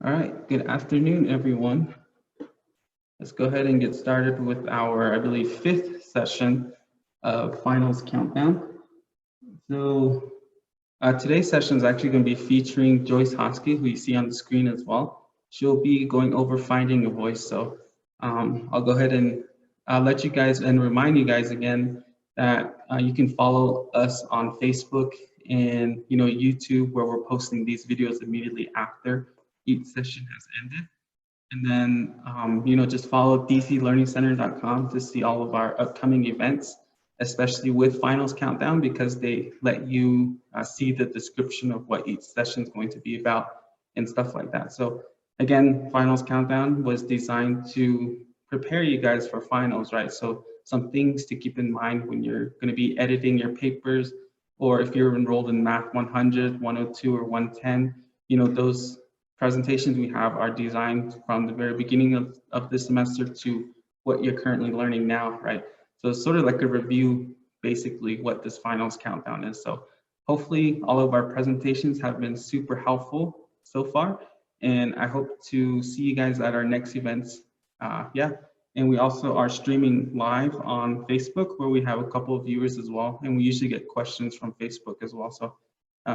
All right, good afternoon, everyone. Let's go ahead and get started with our, I believe, fifth session of Finals Countdown. So today's session is actually going to be featuring Joyce Hosky, who you see on the screen as well. She'll be going over finding your voice. So I'll go ahead and let you guys and remind you guys again that you can follow us on Facebook and YouTube, where we're posting these videos immediately after each session has ended. And then, just follow dclearningcenter.com to see all of our upcoming events, especially with Finals Countdown, because they let you see the description of what each session is going to be about and stuff like that. So again, Finals Countdown was designed to prepare you guys for finals, right? So some things to keep in mind when you're going to be editing your papers, or if you're enrolled in Math 100, 102, or 110, those presentations we have are designed from the very beginning of the semester to what you're currently learning now, right? So it's sort of like a review, basically, what this finals countdown is. So hopefully all of our presentations have been super helpful so far, and I hope to see you guys at our next events. Yeah, and we also are streaming live on Facebook, where we have a couple of viewers as well, and we usually get questions from Facebook as well. So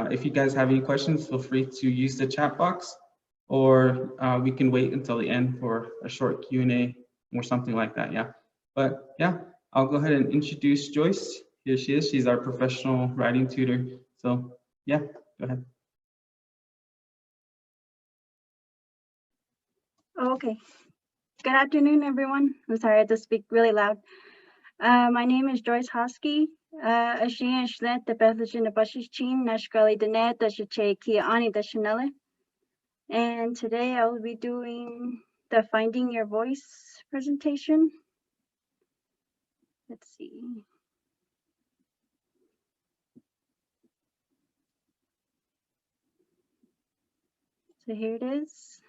if you guys have any questions, feel free to use the chat box, or we can wait until the end for a short Q&A or something like that, yeah. But yeah, I'll go ahead and introduce Joyce. Here she is. She's our professional writing tutor. So yeah, go ahead. Okay. Good afternoon, everyone. I'm sorry, I had to speak really loud. My name is Joyce Hosky. Ashin Shlet, the Bethlehem of Bashichin, Nashgali Danet, Dashiche Kia Ani Dashanele. And today I will be doing the Finding Your Voice presentation. Let's see. So here it is.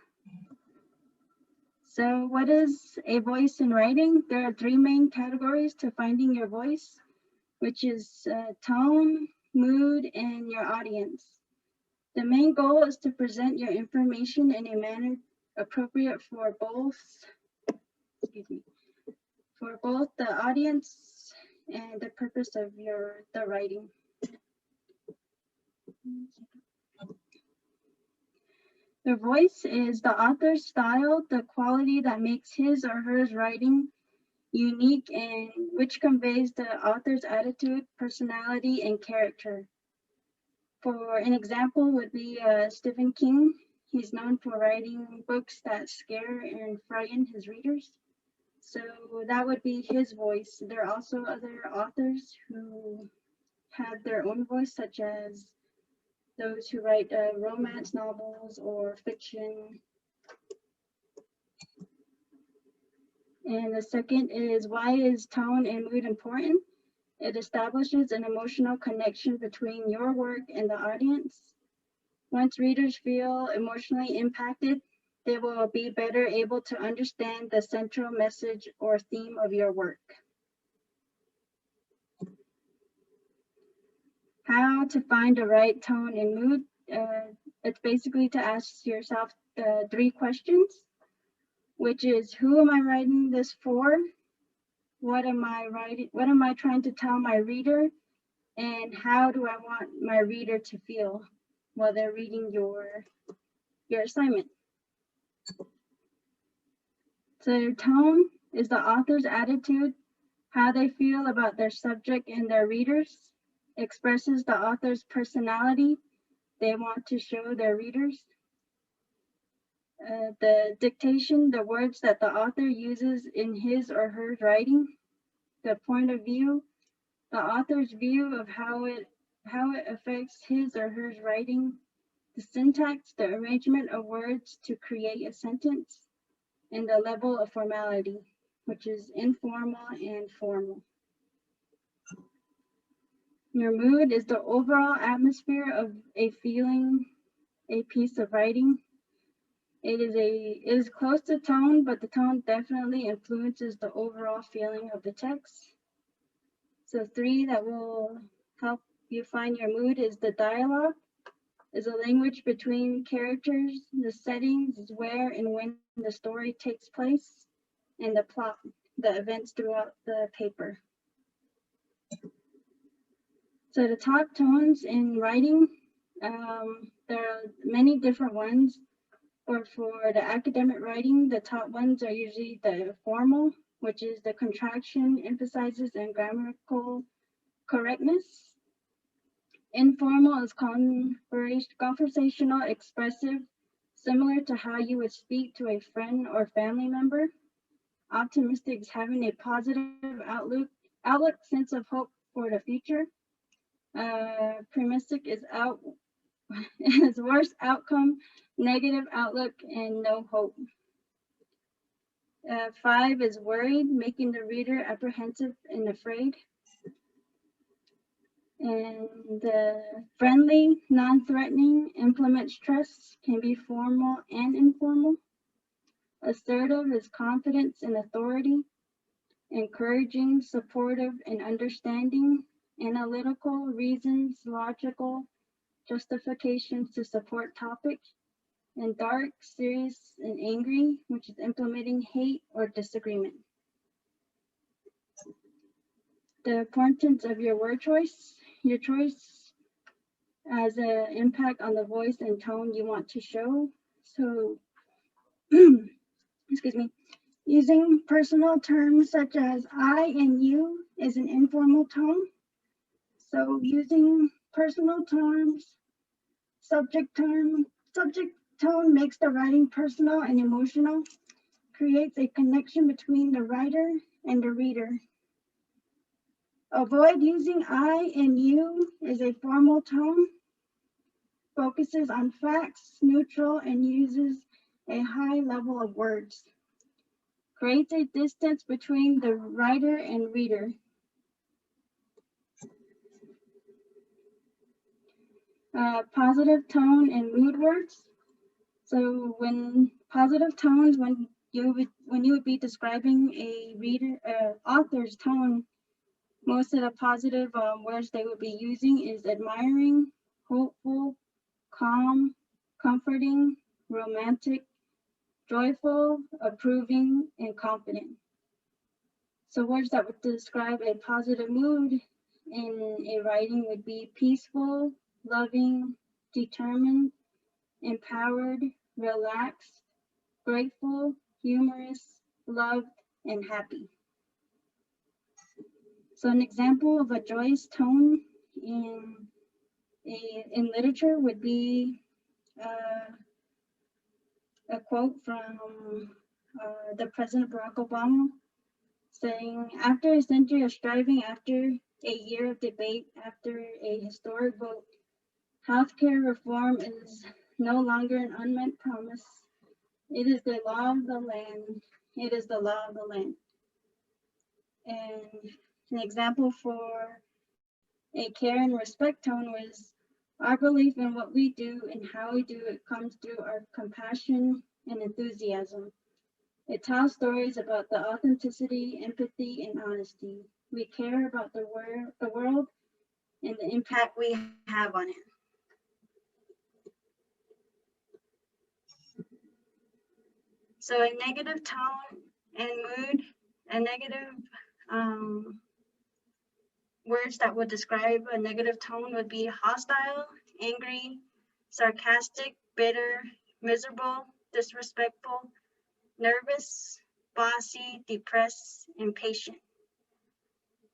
So what is a voice in writing? There are three main categories to finding your voice, which is tone, mood, and your audience. The main goal is to present your information in a manner appropriate for both, for both the audience and the purpose of the writing. The voice is the author's style, the quality that makes his or her writing unique and which conveys the author's attitude, personality, and character. For an example would be Stephen King. He's known for writing books that scare and frighten his readers. So that would be his voice. There are also other authors who have their own voice, such as those who write romance novels or fiction. And the second is, why is tone and mood important? It establishes an emotional connection between your work and the audience. Once readers feel emotionally impacted, they will be better able to understand the central message or theme of your work. How to find the right tone and mood? It's basically to ask yourself three questions, which is, who am I writing this for? What am I trying to tell my reader? And how do I want my reader to feel while they're reading your assignment? So tone is the author's attitude, how they feel about their subject and their readers, expresses the author's personality they want to show their readers. The dictation, the words that the author uses in his or her writing. The point of view, the author's view of how it affects his or her writing. The syntax, the arrangement of words to create a sentence. And the level of formality, which is informal and formal. Your mood is the overall atmosphere of a feeling, a piece of writing. It is close to tone, but the tone definitely influences the overall feeling of the text. So three that will help you find your mood is the dialogue, is a language between characters. The settings is where and when the story takes place, and the plot, the events throughout the paper. So the top tones in writing, there are many different ones. Or for the academic writing, the top ones are usually the formal, which is the contraction, emphasizes, and grammatical correctness. Informal is conversational, expressive, similar to how you would speak to a friend or family member. Optimistic is having a positive outlook, sense of hope for the future. Pessimistic is is worst outcome, negative outlook, and no hope. 5 is worried, making the reader apprehensive and afraid. And the friendly, non-threatening, implements trust, can be formal and informal. Assertive is confidence and authority. Encouraging, supportive, and understanding. Analytical, reasons, logical, justifications to support topics. And dark, serious, and angry, which is implementing hate or disagreement. The importance of your word choice. Your choice has an impact on the voice and tone you want to show. So, excuse me, using personal terms such as I and you is an informal tone. So using personal terms, subject tone makes the writing personal and emotional, creates a connection between the writer and the reader. Avoid using I and you is a formal tone, focuses on facts, neutral, and uses a high level of words. Creates a distance between the writer and reader. Positive tone and mood words. So when positive tones, when you would be describing a author's tone, most of the positive words they would be using is admiring, hopeful, calm, comforting, romantic, joyful, approving, and confident. So words that would describe a positive mood in a writing would be peaceful, loving, determined, empowered, relaxed, grateful, humorous, loved, and happy. So an example of a joyous tone in literature would be a quote from the President Barack Obama saying, after a century of striving, after a year of debate, after a historic vote, healthcare reform is no longer an unmet promise. It is the law of the land. It is the law of the land. And an example for a care and respect tone was, our belief in what we do and how we do it comes through our compassion and enthusiasm. It tells stories about the authenticity, empathy, and honesty. We care about the world and the impact we have on it. So a negative tone and mood, a negative words that would describe a negative tone would be hostile, angry, sarcastic, bitter, miserable, disrespectful, nervous, bossy, depressed, impatient.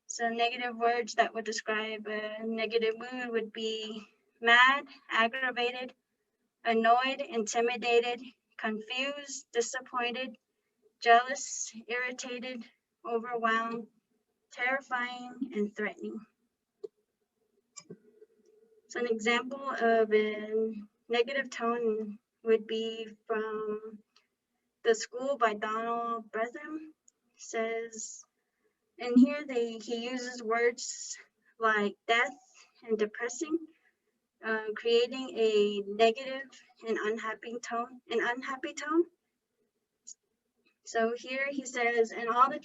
So negative words that would describe a negative mood would be mad, aggravated, annoyed, intimidated, confused, disappointed, jealous, irritated, overwhelmed, terrifying, and threatening. So an example of a negative tone would be from The School by Donald Brenham. Says, and here he uses words like death and depressing, creating a negative and unhappy tone. So here he says, and the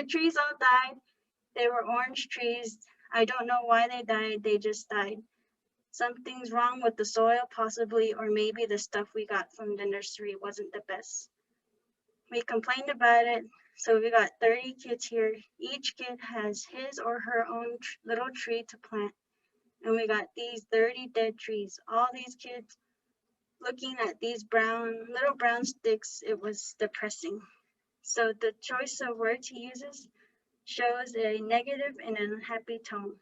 trees all died. They were orange trees. I don't know why they died, they just died. Something's wrong with the soil, possibly, or maybe the stuff we got from the nursery wasn't the best. We complained about it, so we got 30 kids here. Each kid has his or her own little tree to plant. And we got these 30 dead trees. All these kids looking at these little brown sticks, it was depressing. So the choice of words he uses shows a negative and an unhappy tone.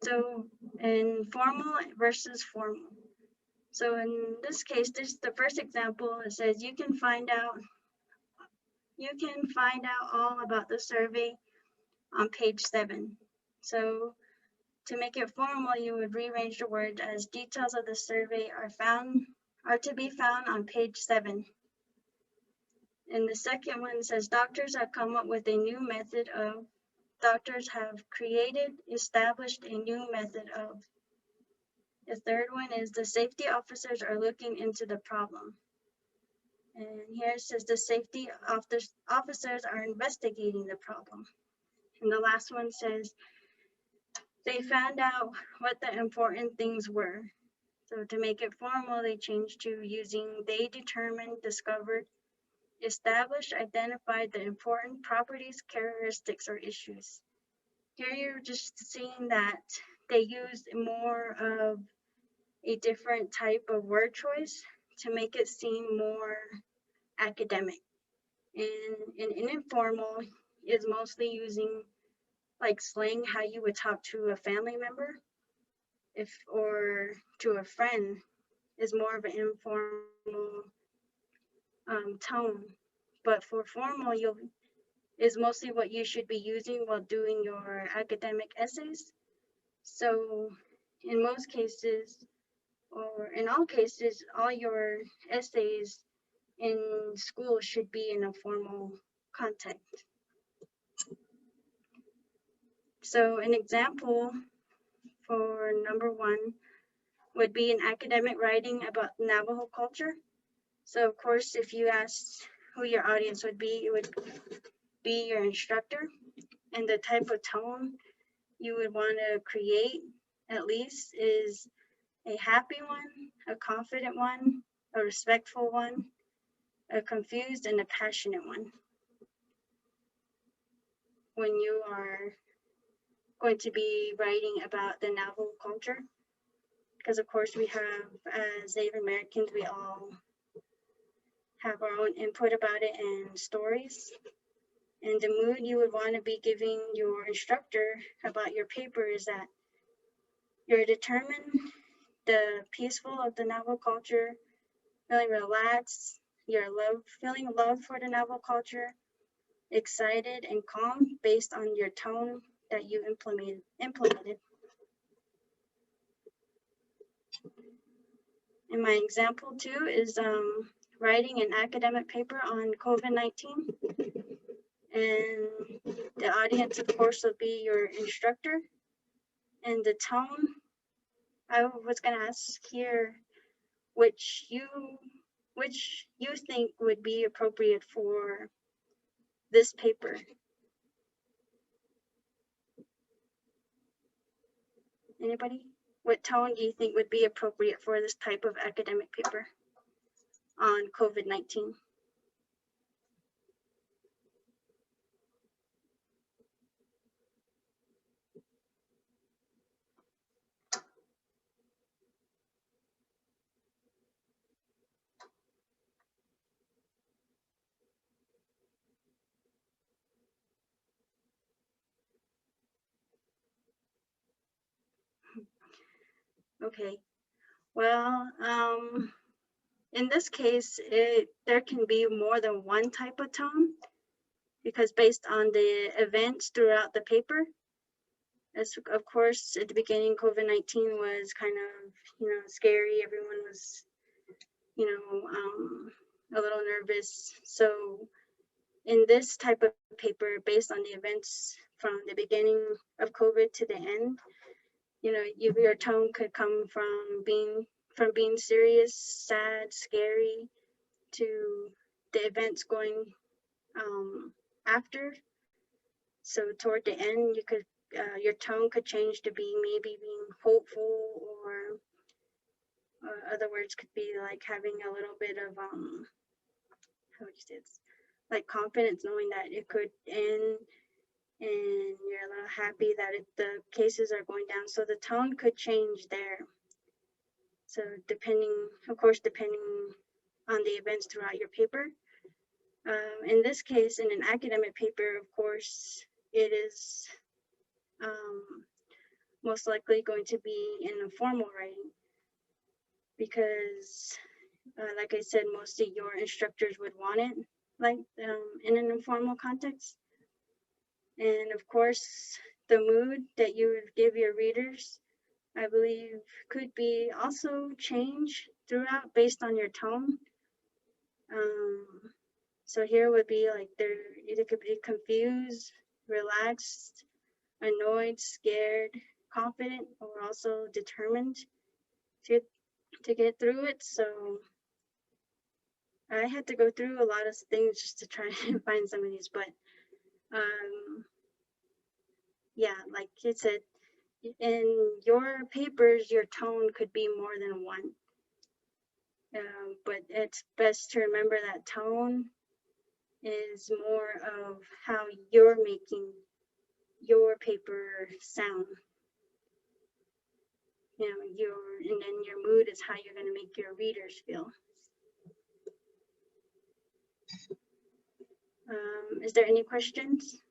So in formal versus formal. So in this case, this is the first example. It says you can find out all about the survey on page 7. So to make it formal, you would rearrange the words as details of the survey are to be found on page 7. And the second one says doctors have established a new method of. The third one is the safety officers are looking into the problem. And here it says the safety officers are investigating the problem. And the last one says they found out what the important things were. So to make it formal, they changed to using they determined, discovered, established, identified the important properties, characteristics, or issues. Here you're just seeing that they used more of a different type of word choice to make it seem more academic. And informal is mostly using like slang, how you would talk to a family member or to a friend is more of an informal tone. But for formal, is mostly what you should be using while doing your academic essays. So in most cases, or in all cases, all your essays in school should be in a formal context. So an example for number 1 would be an academic writing about Navajo culture. So of course, if you asked who your audience would be, it would be your instructor, and the type of tone you would want to create at least is a happy one, a confident one, a respectful one, a confused, and a passionate one. When you are going to be writing about the Navajo culture, because of course we have, as Native Americans, we all have our own input about it and stories. And the mood you would want to be giving your instructor about your paper is that you're determined, the peaceful of the Navajo culture, feeling relaxed, feeling love for the Navajo culture, excited and calm based on your tone that you implemented. And my example 2 is writing an academic paper on COVID-19. And the audience, of course, will be your instructor. And the tone, I was going to ask here, which you think would be appropriate for this paper. Anybody? What tone do you think would be appropriate for this type of academic paper on COVID-19? Okay, well, in this case, there can be more than one type of tone because based on the events throughout the paper, as of course at the beginning, COVID-19 was kind of, scary. Everyone was, a little nervous. So in this type of paper, based on the events from the beginning of COVID to the end, your tone could come from being serious, sad, scary, to the events going after. So toward the end, you could your tone could change to be maybe being hopeful, or other words could be like having a little bit of how would you say this? Like confidence, knowing that it could end, and you're a little happy that the cases are going down. So the tone could change there. So depending, of course, depending on the events throughout your paper. In this case, in an academic paper, of course, it is most likely going to be in a formal writing, because like I said, most of your instructors would want it like in an informal context. And of course, the mood that you would give your readers, I believe, could be also changed throughout based on your tone. So here would be like they're either could be confused, relaxed, annoyed, scared, confident, or also determined to get through it. So I had to go through a lot of things just to try and find some of these, but yeah, like it said, in your papers, your tone could be more than one. But it's best to remember that tone is more of how you're making your paper sound. You know, and then your mood is how you're going to make your readers feel. Is there any questions?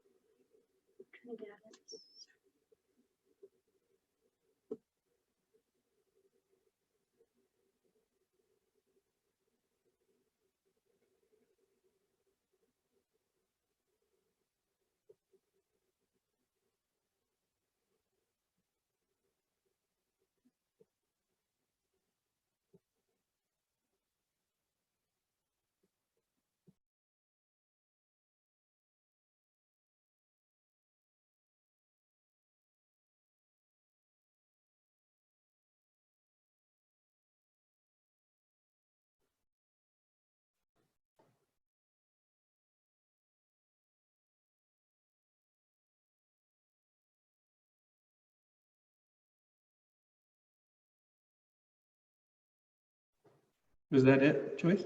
Was that it, Joyce?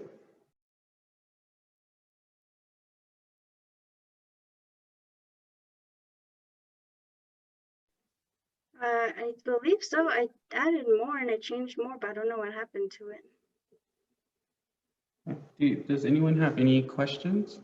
I believe so. I added more and I changed more, but I don't know what happened to it. Does anyone have any questions?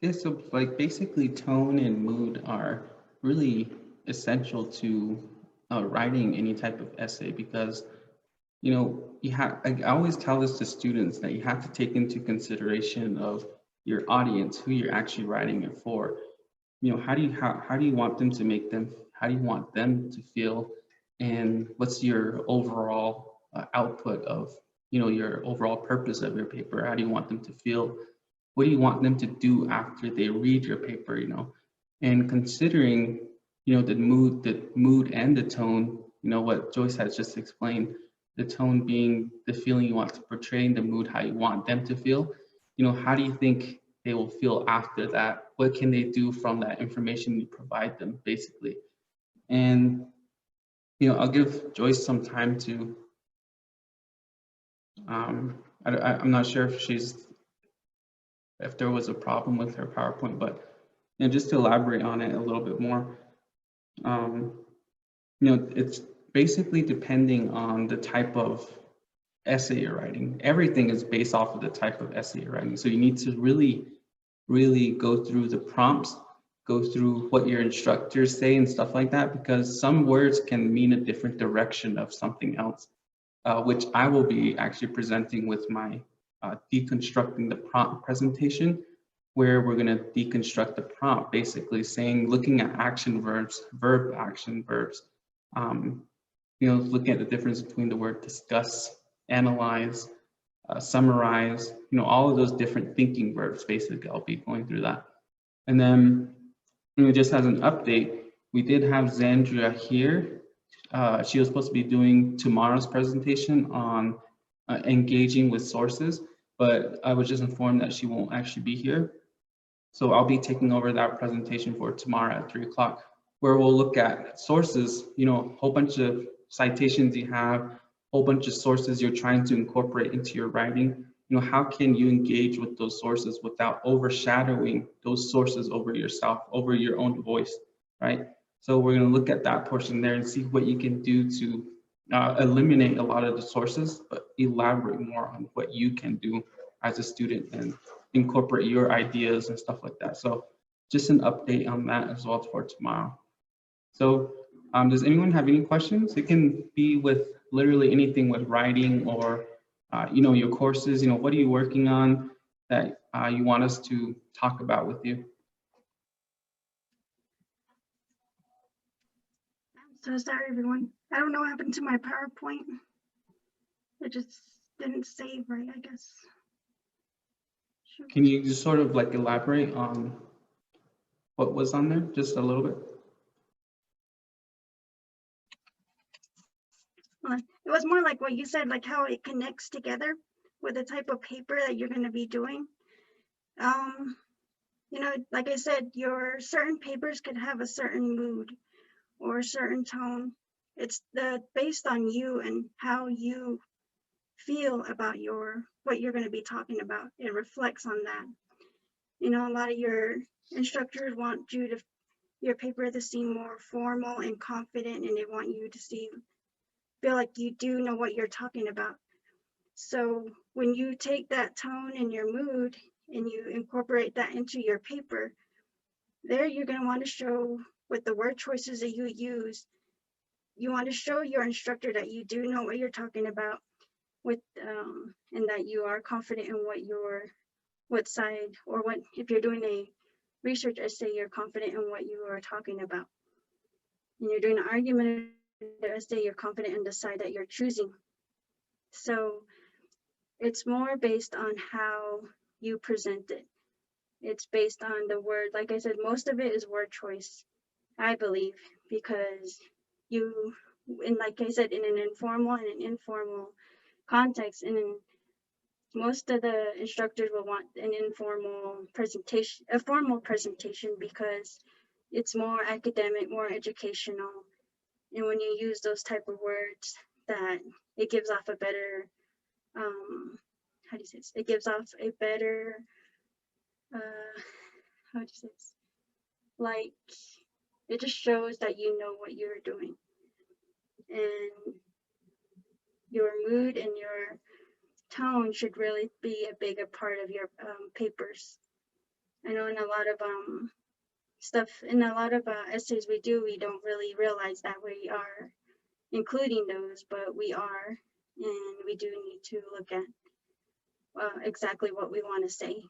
Yeah, so like basically tone and mood are really essential to writing any type of essay, because you know I always tell this to students that you have to take into consideration of your audience, who you're actually writing it for. You know, how do you want them to make them, how do you want them to feel, and what's your overall output of, you know, your overall purpose of your paper? How do you want them to feel? What do you want them to do after they read your paper, you know? And considering, you know, the mood and the tone, you know, what Joyce has just explained, the tone being the feeling you want to portray, and the mood, how you want them to feel, you know, how do you think they will feel after that? What can they do from that information you provide them, basically? And, you know, I'll give Joyce some time to, I'm not sure if there was a problem with her PowerPoint, but you know, just to elaborate on it a little bit more, you know, it's basically depending on the type of essay you're writing. Everything is based off of the type of essay you're writing. So you need to really go through the prompts, go through what your instructors say and stuff like that, because some words can mean a different direction of something else, which I will be actually presenting with my deconstructing the prompt presentation, where we're going to deconstruct the prompt, basically saying, looking at action verbs, verb action verbs, you know, looking at the difference between the word discuss, analyze, summarize, you know, all of those different thinking verbs. Basically, I'll be going through that. And then, you know, just as an update, We did have Zandria here. She was supposed to be doing tomorrow's presentation on engaging with sources, but I was just informed that she won't actually be here. So I'll be taking over that presentation for tomorrow at 3 o'clock, where we'll look at sources, you know, a whole bunch of citations you have, a whole bunch of sources you're trying to incorporate into your writing. You know, how can you engage with those sources without overshadowing those sources over yourself, over your own voice, right? So we're going to look at that portion there and see what you can do to eliminate a lot of the sources, but elaborate more on what you can do as a student and incorporate your ideas and stuff like that. So just an update on that as well for tomorrow. So does anyone have any questions? It can be with literally anything with writing or, you know, your courses, you know, what are you working on that you want us to talk about with you? I'm so sorry, everyone. I don't know what happened to my PowerPoint. It just didn't save right, I guess. Shoot. Can you just sort of like elaborate on what was on there just a little bit? It was more like what you said, like how it connects together with the type of paper that you're going to be doing. You know, like I said, your certain papers could have a certain mood or a certain tone. It's based on you and how you feel about what you're going to be talking about. It reflects on that. You know, a lot of your instructors want your paper to seem more formal and confident, and they want you to feel like you do know what you're talking about. So when you take that tone and your mood and you incorporate that into your paper, there you're going to want to show with the word choices that you use, you want to show your instructor that you do know what you're talking about with and that you are confident in what side, or what, if you're doing a research essay, you're confident in what you are talking about. And you're doing an argument essay, you're confident in the side that you're choosing. So it's more based on how you present it. It's based on the word. Like I said, most of it is word choice, I believe, because you, and like I said, in an informal and an informal context, and in most of the instructors will want an informal presentation, a formal presentation, because it's more academic, more educational. And when you use those type of words, that it gives off a better, how do you say this? It gives off a better, how do you say this? Like, it just shows that you know what you're doing. And your mood and your tone should really be a bigger part of your papers. I know in a lot of stuff, in a lot of essays we don't really realize that we are including those, but we are, and we do need to look at exactly what we want to say.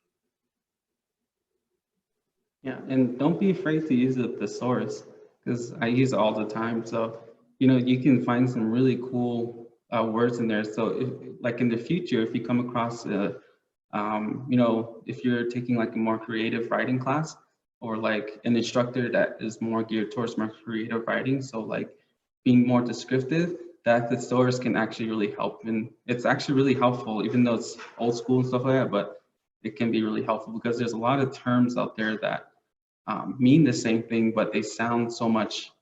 Yeah, and don't be afraid to use the thesaurus, because I use it all the time. So, you know, you can find some really cool words in there. So, if, like in the future, if you come across, you know, if you're taking like a more creative writing class, or like an instructor that is more geared towards more creative writing, so like being more descriptive, that thesaurus can actually really help. And it's actually really helpful, even though it's old school and stuff like that, but it can be really helpful because there's a lot of terms out there that mean the same thing, but they sound so much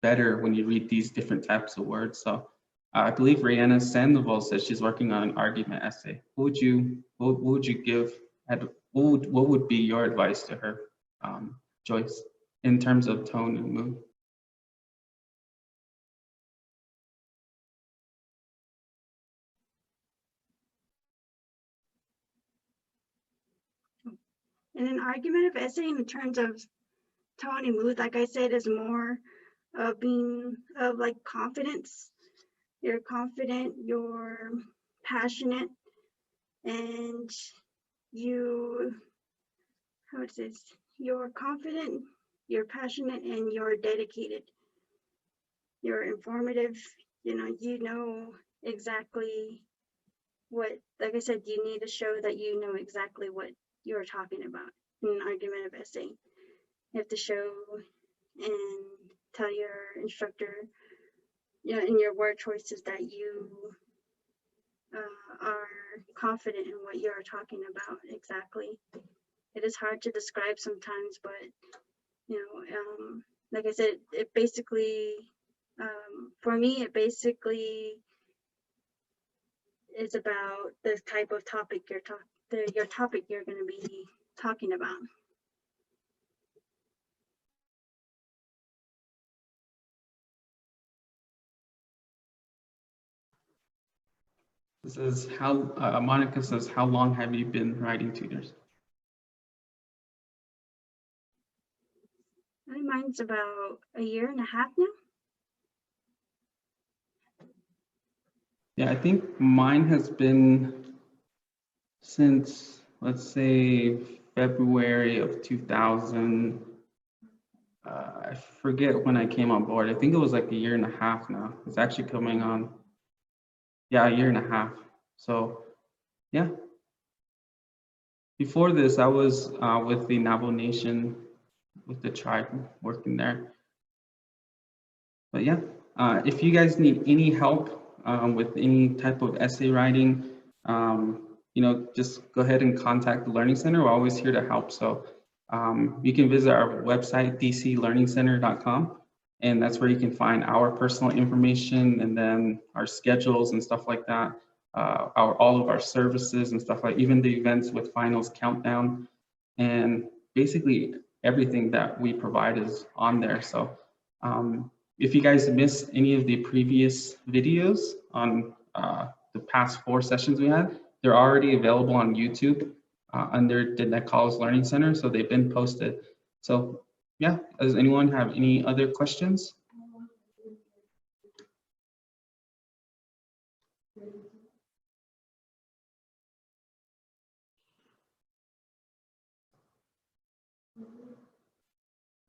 better when you read these different types of words. So I believe Rihanna Sandoval says she's working on an argument essay. What would you give, what would be your advice to her, Joyce, in terms of tone and mood? In an argumentative essay, in terms of tone and mood, like I said, is more of being of like confidence. You're confident, you're passionate, and how is this? You're confident, you're passionate, and you're dedicated. You're informative, you know exactly what, like I said, you need to show that you know exactly what you're talking about in an argumentative essay. You have to show and tell your instructor, in your word choices that you are confident in what you are talking about exactly. It is hard to describe sometimes, but like I said, it basically, for me, it basically is about the type of topic your topic you're going to be talking about. This is how Monica says, how long have you been writing tutors? Mine's about a year and a half now. Yeah, I think mine has been since, let's say, February of 2000. I forget when I came on board. I think it was like a year and a half now. It's actually coming on, yeah, a year and a half. So, yeah. Before this, I was with the Navajo Nation, with the tribe, working there. But yeah, if you guys need any help with any type of essay writing, just go ahead and contact the Learning Center. We're always here to help. So you can visit our website, dclearningcenter.com, and that's where you can find our personal information and then our schedules and stuff like that. All of our services and stuff, like even the events with finals countdown, and basically everything that we provide is on there. So if you guys missed any of the previous videos on the past 4 sessions we had, they're already available on YouTube under the Net College Learning Center, so they've been posted. So yeah, does anyone have any other questions?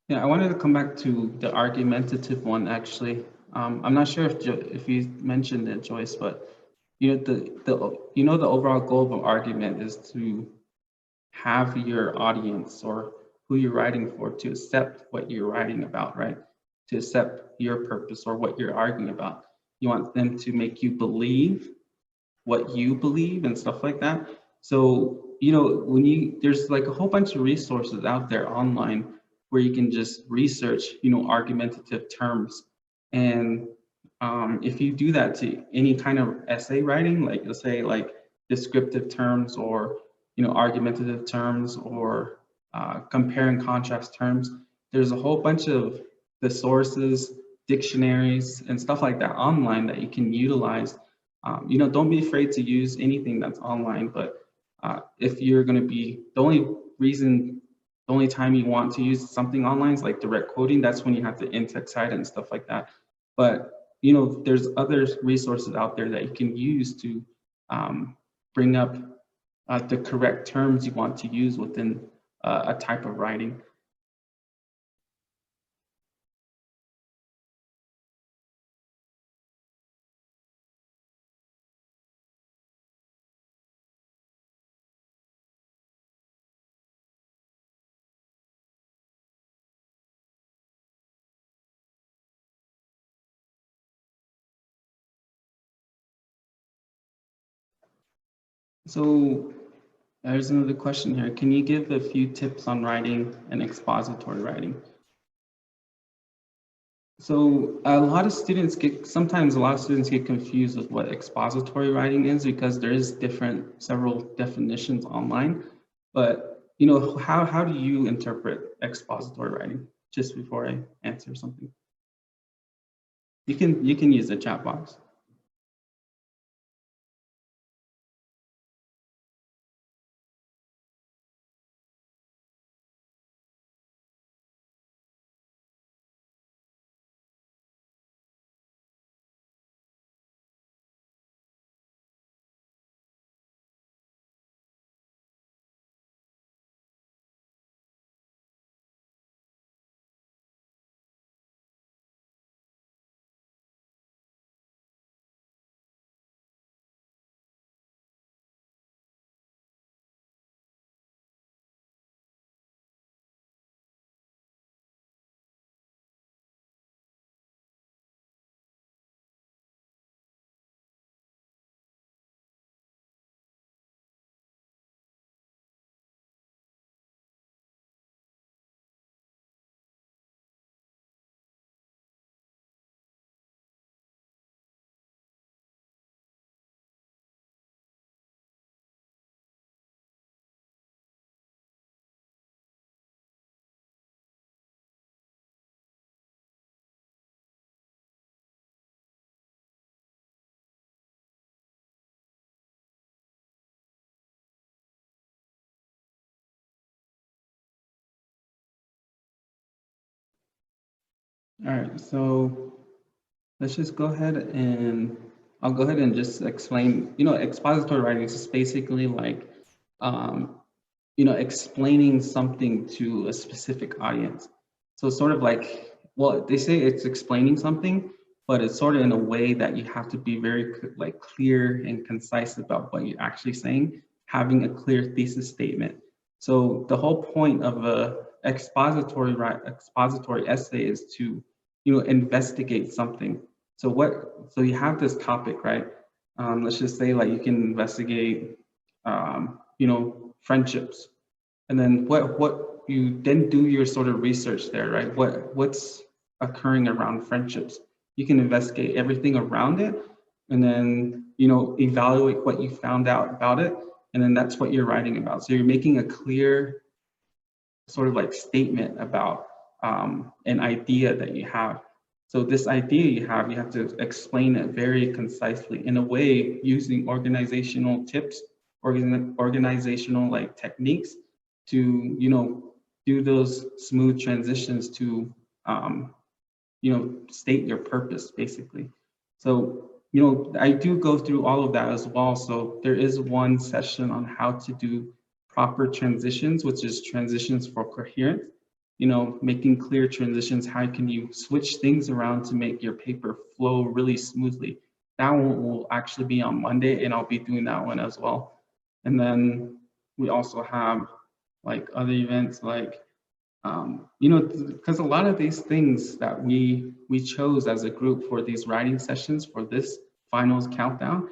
Yeah, I wanted to come back to the argumentative one actually. I'm not sure if you mentioned it, Joyce, but the overall goal of an argument is to have your audience or who you're writing for to accept what you're writing about, right? To accept your purpose or what you're arguing about. You want them to make you believe what you believe and stuff like that. So, there's like a whole bunch of resources out there online where you can just research, argumentative terms. And if you do that to any kind of essay writing, like let's say like descriptive terms or, argumentative terms or compare and contrast terms, there's a whole bunch of thesaurus, dictionaries, and stuff like that online that you can utilize. Don't be afraid to use anything that's online, but if you're going to be, the only time you want to use something online is like direct quoting. That's when you have to in-text cite it and stuff like that. But, there's other resources out there that you can use to bring up the correct terms you want to use within a type of writing. So there's another question here. Can you give a few tips on writing an expository writing? So sometimes a lot of students get confused with what expository writing is because there is several definitions online. But how do you interpret expository writing? Just before I answer something, you can use the chat box. All right, so let's just go ahead and I'll go ahead and just explain, expository writing is just basically like, explaining something to a specific audience. So it's sort of like, well, they say it's explaining something, but it's sort of in a way that you have to be very like clear and concise about what you're actually saying, having a clear thesis statement. So the whole point of a expository essay is to, investigate something. So you have this topic, right? Let's just say like you can investigate, friendships, and then what you then do your sort of research there, right? What's occurring around friendships? You can investigate everything around it, and then evaluate what you found out about it, and then that's what you're writing about. So you're making a clear sort of like statement about an idea that you have. So this idea you have to explain it very concisely in a way using organizational tips, organizational like techniques to, do those smooth transitions to, state your purpose basically. So, I do go through all of that as well. So there is one session on how to do proper transitions, which is transitions for coherence, making clear transitions. How can you switch things around to make your paper flow really smoothly? That one will actually be on Monday, and I'll be doing that one as well. And then we also have like other events like, because a lot of these things that we chose as a group for these writing sessions for this finals countdown,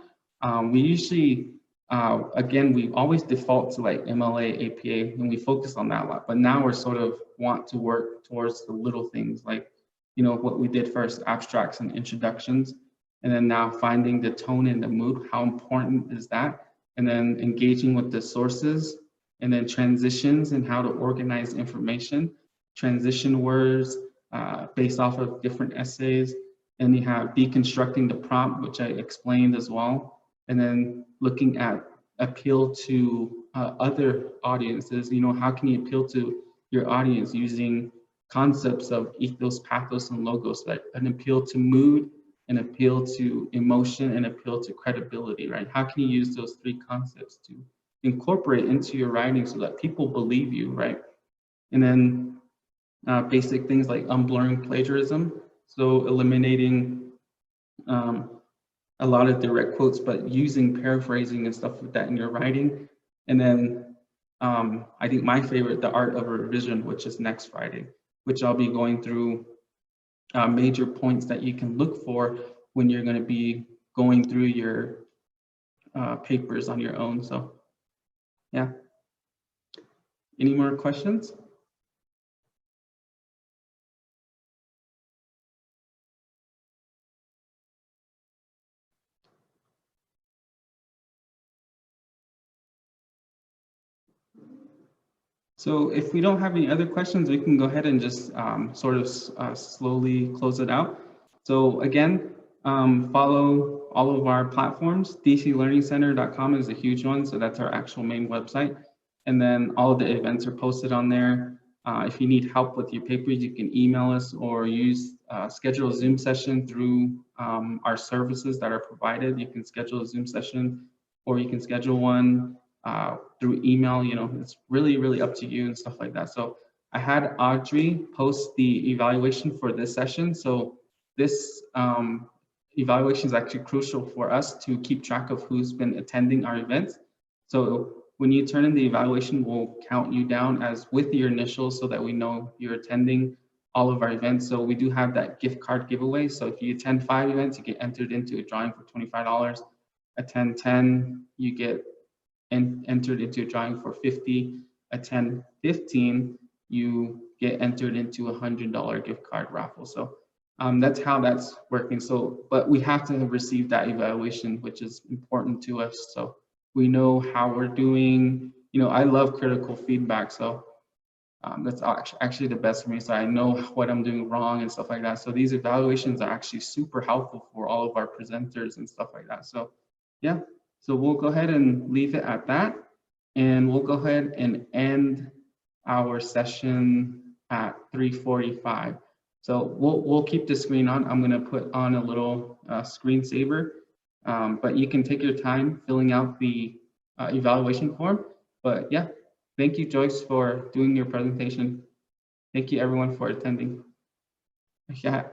we usually, again, we always default to like MLA, APA, and we focus on that a lot. But now we're sort of want to work towards the little things like, what we did first, abstracts and introductions, and then now finding the tone and the mood. How important is that? And then engaging with the sources, and then transitions and how to organize information, transition words based off of different essays. And you have deconstructing the prompt, which I explained as well. And then looking at appeal to other audiences. How can you appeal to your audience using concepts of ethos, pathos, and logos, like an appeal to mood, an appeal to emotion, and appeal to credibility, right? How can you use those three concepts to incorporate into your writing so that people believe you, right? And then basic things like unblurring plagiarism, so eliminating a lot of direct quotes, but using paraphrasing and stuff like that in your writing. And then I think my favorite, the art of a revision, which is next Friday, which I'll be going through major points that you can look for when you're going to be going through your papers on your own. So yeah. Any more questions? So if we don't have any other questions, we can go ahead and just sort of slowly close it out. So again, follow all of our platforms. dclearningcenter.com is a huge one, so that's our actual main website. And then all of the events are posted on there. If you need help with your papers, you can email us or schedule a Zoom session through our services that are provided. You can schedule a Zoom session, or you can schedule one through email. It's really up to you and stuff like that. So I had Audrey post the evaluation for this session. So this evaluation is actually crucial for us to keep track of who's been attending our events. So when you turn in the evaluation, we'll count you down as with your initials so that we know you're attending all of our events. So we do have that gift card giveaway. So if you attend 5 events, you get entered into a drawing for $25. Attend 10, you get entered into a drawing for 50. Attend 15, you get entered into a $100 gift card raffle. So that's how that's working. So, but we have to have received that evaluation, which is important to us. So we know how we're doing. I love critical feedback. So that's actually the best for me. So I know what I'm doing wrong and stuff like that. So these evaluations are actually super helpful for all of our presenters and stuff like that. So yeah, so we'll go ahead and leave it at that. And we'll go ahead and end our session at 3:45. So we'll keep the screen on. I'm going to put on a little screensaver, but you can take your time filling out the evaluation form. But yeah, thank you, Joyce, for doing your presentation. Thank you, everyone, for attending. Yeah.